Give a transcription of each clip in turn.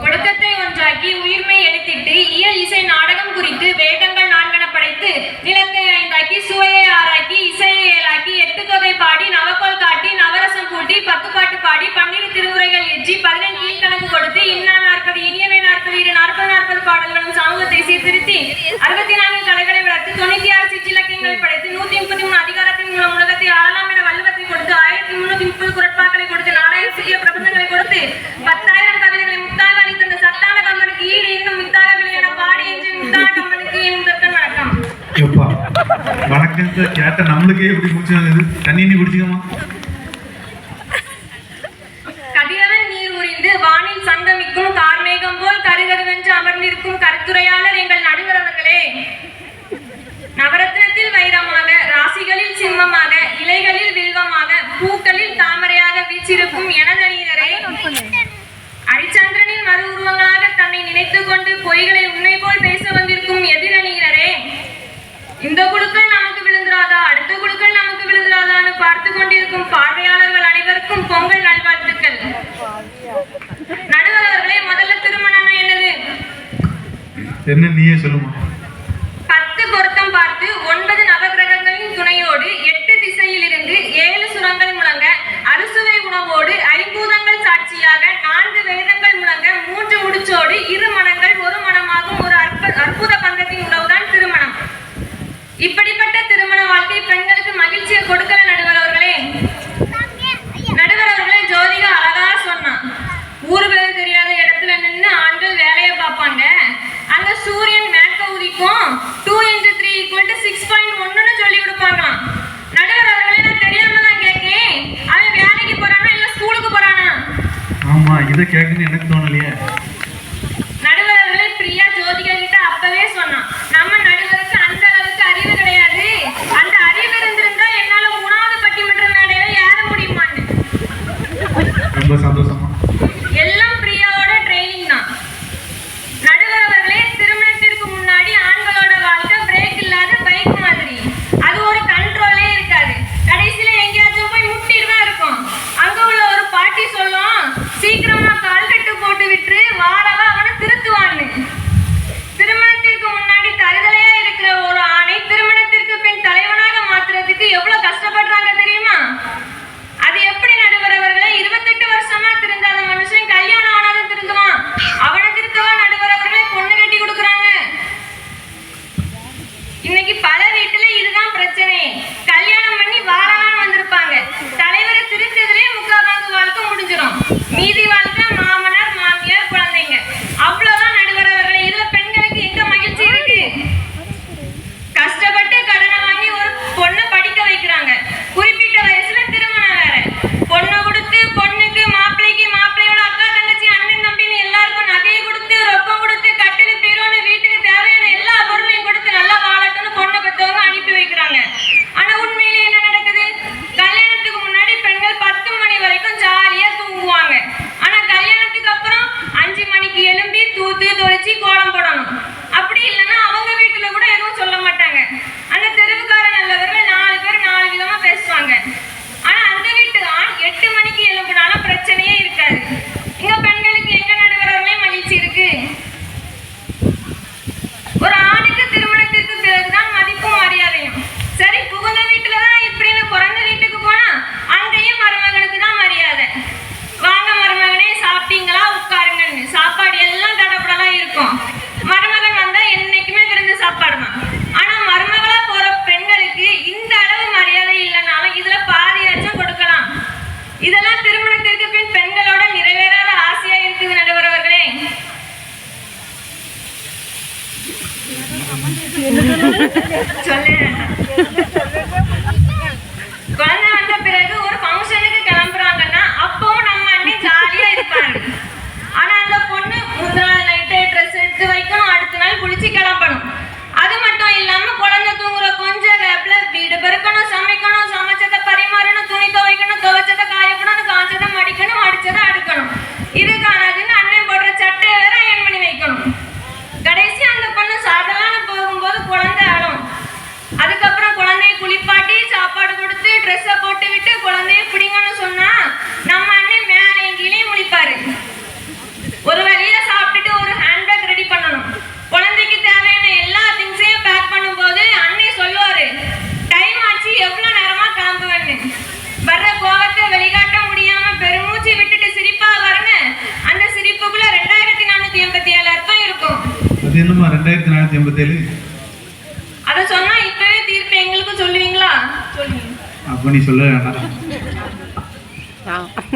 ஒழுக்கத்தை ஒன்றாக்கி உயிர்மை எழுத்திட்டு இயல் இசை நாடகம் குறித்து வேதங்கள் நான்கென படைத்து நிலத்தை ஐந்தாக்கி சுவையை ஆராக்கி இசையை ஏழாக்கி 8 தொகை பாடி நவக்கோல் காட்டி நவரசம் கூட்டி 10 பாட்டு பாடி 12 திருமுறைகள் ஏற்றி 15 கீழ்கணக்கு கொடுத்து இன்னா 40 இனியவை 40 40 பாடல்களும் சமூகத்தை சீர்திருத்தி 64 கலைகளை வளர்த்து 96 சிற்றிலக்கியங்களை படைத்து 133 அதிகாரத்தின் மூலம் உலகத்தை ஆளலாம் என வள்ளுவத்தை கொடுத்து 1330 குரட்பாக்களை கொடுத்து 4000 சிறிய பிரபந்தங்களை கொடுத்து 10,000 கவிதைகளை முத்தாக அளித்த சத்தான கம்பனுக்கு ஈடு இன்னும் முத்தாக விளையாட பாடி என்று முத்தான கம்பனுக்கு என் முதற்கண் வணக்கம். வணக்கத்தை கேட்ட நம்மளுக்கே எப்படி முடிச்சு தண்ணி குடிச்சிக்கமா. கதிரவன் நீர் உறிந்து வானில் சங்கமிக்கும் கார்மேகம் போல் கருகருவென்று அமர்ந்திருக்கும் கருத்துரையாளர் எங்கள் நடுவர் அவர்களே, நவரத்னத்தில் வைரமாக, ராசிகளில் சிம்மமாக, இலைகளில் வில்வமாக, பூக்களில் தாமரையாக வீச்சிருக்கும் எனதணியினரே, அரிச்சந்திரனின் மறு உருவங்களாக தன்னை நினைத்துக் கொண்டு பொய்களை உண்மை போல் பேச வந்திருக்கும் எதிரணியினரே, இந்த குழுக்கள் நமக்கு விழுந்துராதா அடுத்த குழுக்கள் நமக்கு விழுந்துராதான்னு பார்த்து கொண்டிருக்கும் பார்வையாளர்கள் அனைவருக்கும் பொங்கல் நல்வாழ்த்துக்கள். நடுவர் அவர்களே, முதல்ல திருமணம் என்னது? என்ன நீயே சொல்லுமா. 10 பொருத்தம் பார்த்து 9 நவகிரகங்களின் துணையோடு 8 திசையில் இருந்து 7 சுரங்கள் முழங்க, அறுசுவை உணவோடு 5 பூதங்கள் சாட்சியாக 4 வேதங்கள் முழங்க, 3 முடிச்சோடு 2 மனங்கள் ஒரு மனமாகும் ஒரு அற்புத பந்தத்தின் உணவுதான் திருமணம். இப்படிப்பட்ட திருமண வாழ்க்கை பெண்களுக்கு மகிழ்ச்சியை கொடுக்கிற நடுவர் அவர்களே. நடுவர் அவர்களே, ஜோதிகா அழகா சொன்னான். ஊர் பேர் தெரியாத இடத்துல நின்று ஆண்கள் வேலையை பார்ப்பாங்க, அங்க சூரியன் மேற்க உதிக்கும் 2 × 3 = 6.1 சொல்லி கொடுப்பாங்களாம். நடுவர் அவர்களே, நான் தெரியாம தான் கேட்கேன், அவன் வேலைக்கு போறானா இல்ல ஸ்கூலுக்கு போறானா? ஆமா, இதை கேட்கணும்னு எனக்கு தோணலையே. நடுவர் அவர்களே, பிரியா ஜோதிகா கிட்ட அப்பவே சொன்னான், நம்ம நடுவருக்கு அந்த அளவுக்கு அறிவு கிடையாது, அந்த அறிவு இருந்திருந்தா என்னால 3வது பட்டிமன்ற மேடையில ஏற முடியுமான்னு. ரொம்ப சந்தோஷமா. எல்லாம் பிரியாவோட ட்ரைனிங் தான். நடுவர் அவர்களே, திருமணத்திற்கு முன்னாடி ஆண்களோட வாழ்க்கை பிரேக் இல்லாத பைக் மாதிரி, அது ஒரு கண்ட்ரோலே இருக்காது, கடைசியில எங்கேயாச்சும் போய் முட்டிட்டு தான் இருக்கும். அங்க உள்ள ஒரு பாட்டி சொல்லும், சீக்கிரமா கால் கட்டு போட்டு விட்டு வாரவா அவனை திருத்துவான்னு. திருமணத்திற்கு முன்னாடி தருதலையா இருக்கிற ஒரு ஆணை திருமணத்திற்கு பின் தலைவனாக மாத்துறதுக்கு எவ்வளவு கஷ்டப்படுறாங்க தெரியுமா? அது எப்படி நடுவர் அவர்களே? 28 வருஷமா திருந்தாத நீ சொல்ல வேண்டாம்.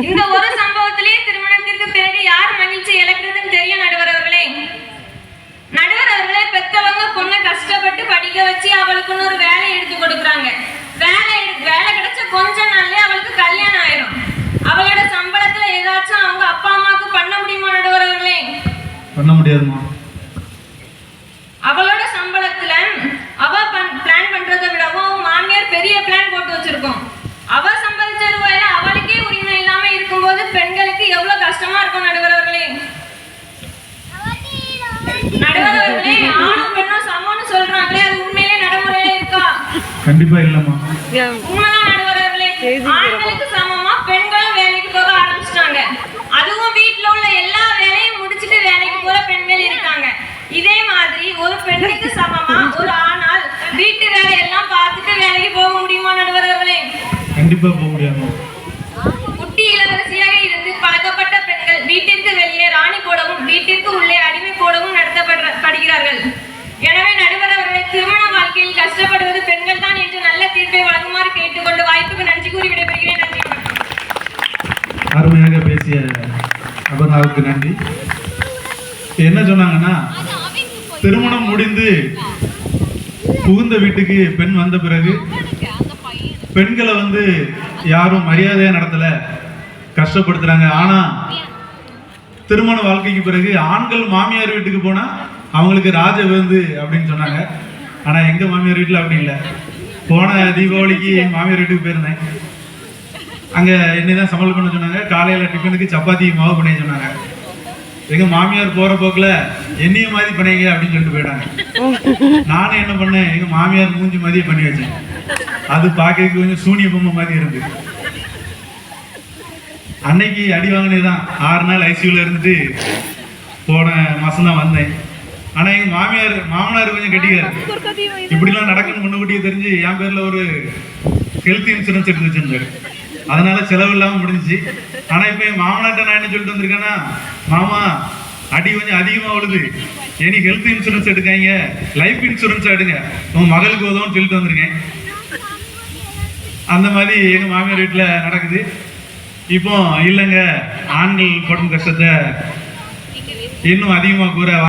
இந்த ஒரு சம்பவத்திலேயே திருமணத்திற்கு பிறகு யார் மகிழ்ச்சி இழக்கிறதுன்னு தெரியும் நடுவர் அவர்களே. நடுவர் அவர்களே, பெத்தவங்க பொண்ணை கஷ்டப்பட்டு படிக்க வச்சு அவளுக்குன்னு ஒரு வேலை எடுத்து கொடுக்குறாங்க. வேலை கிடைச்ச கொஞ்ச நாள்லயே அவளுக்கு கல்யாணம் ஆயிரும். அவளோட சம்பளத்துல ஏதாச்சும் அவங்க அப்பா அம்மாவுக்கு பண்ண முடியுமா நடுவர் அவர்களே? பண்ண முடியாதுமா. அவளோட சம்பளத்துல அவ பிளான் பண்றதை விடவும் அவன் மாமியார் பெரிய பிளான் போட்டு வச்சிருக்கோம். அவ சம்பாதிச்ச ரூபாயில அவளுக்கே உரிமை இல்லாம இருக்கும்போது பெண்களுக்கு எவ்வளவு கஷ்டமா இருக்கும் நடுவர் அவர்களே. நடுவர் அவர்களே, ஆணும் பெண்ணும் சமம்னு சொல்றாங்களே, அது உண்மையிலே நடைமுறையில இருக்கா? கண்டிப்பா இல்லம்மா. உண்மைதான் நடுவர் அவர்களே. ஆண்களுக்கு சமமா பெண்களும் வேலைக்கு போக ஆரம்பிச்சிட்டாங்க. அதுவும் வீட்டுல உள்ள எல்லா வேலையும் முடிச்சிட்டு வேலைக்கு போற பெண்கள் இருக்காங்க. இதே மாதிரி ஒரு பெண்ணுக்கு சமமா ஒரு ஆணால் வீட்டு வேலையெல்லாம் பார்த்துட்டு வேலைக்கு போக முடியுமா நடுவர் அவர்களே? கண்டிப்பா போக முடியாதுமா. குட்டி இளவரசியாக இருந்து பழக்கப்பட்ட பெண்கள் வீட்டிற்கு வெளியே ராணி போடவும் வீட்டிற்கு உள்ளே அடிமை போடவும் நடத்தப்படுகிறார்கள். எனவே நடுவர் அவர்களை திருமண வாழ்க்கையில் கஷ்டப்படுவது பெண்கள் தான் என்று நல்ல தீர்ப்பை வழங்குமாறு கேட்டுக்கொண்டு வாய்ப்புக்கு நன்றி கூறி விடைபெறுகிறேன். நன்றி. அருமையாக பேசிய அபர்ணாவுக்கு நன்றி. என்ன சொன்னாங்கன்னா, திருமணம் முடிந்து புகுந்த வீட்டுக்கு பெண் வந்த பிறகு பெண்களை யாரும் மரியாதையா நடத்தல, கஷ்டப்படுத்துறாங்க. ஆனா திருமண வாழ்க்கைக்கு பிறகு ஆண்கள் மாமியார் வீட்டுக்கு போனா அவங்களுக்கு ராஜ விருந்து அப்படின்னு சொன்னாங்க. ஆனா எங்க மாமியார் வீட்டுல அப்படி இல்லை. போன தீபாவளிக்கு மாமியார் வீட்டுக்கு போயிருந்தேன். அங்க என்னதான் சமையல் பண்ண சொன்னாங்க. காலையில டிஃபனுக்கு சப்பாத்தி மாவு பண்ண சொன்னாங்க. எங்க மாமியார் போற போக்குல என்னைய மாதிரி பண்ணீங்க அப்படின்னு சொல்லிட்டு போயிட்டாங்க. நானும் என்ன பண்ணேன், எங்க மாமியார் மூஞ்சி மாதிரியே பண்ணி வச்சேன். அது பார்க்கறதுக்கு கொஞ்சம் சூனிய பொம்மை மாதிரி இருந்து. அன்னைக்கு அடி வாங்கினதுதான். 6 நாள் ஐசியூல இருந்துட்டு போன மாசம் தான் வந்தேன். ஆனா எங்க மாமனார் கொஞ்சம் கட்டிக்காரு. இப்படிலாம் நடக்கணும் முன்னுக்கூட்டியே தெரிஞ்சு என் பேர்ல ஒரு ஹெல்த் இன்சூரன்ஸ் எடுத்து வச்சிருந்தாரு. அதனால செலவு இல்லாம முடிஞ்சிச்சு. ஆனா இப்ப என் மாமனார்ட்ட நான் என்ன சொல்லிட்டு வந்திருக்கேன்னா, மாமா அடி கொஞ்சம் அதிகமா விழுது, இனி ஹெல்த் இன்சூரன்ஸ் எடுக்காங்க, லைஃப் இன்சூரன்ஸ் எடுங்க, உங்க மகளுக்கு உதவும் சொல்லிட்டு வந்திருக்கேன். அந்த மாதிரி எங்க மாமியார் வீட்டுல நடக்குது. இப்போ இல்லைங்க, ஆண்கள் படும் கஷ்டத்தை இன்னும் அதிகமா கூற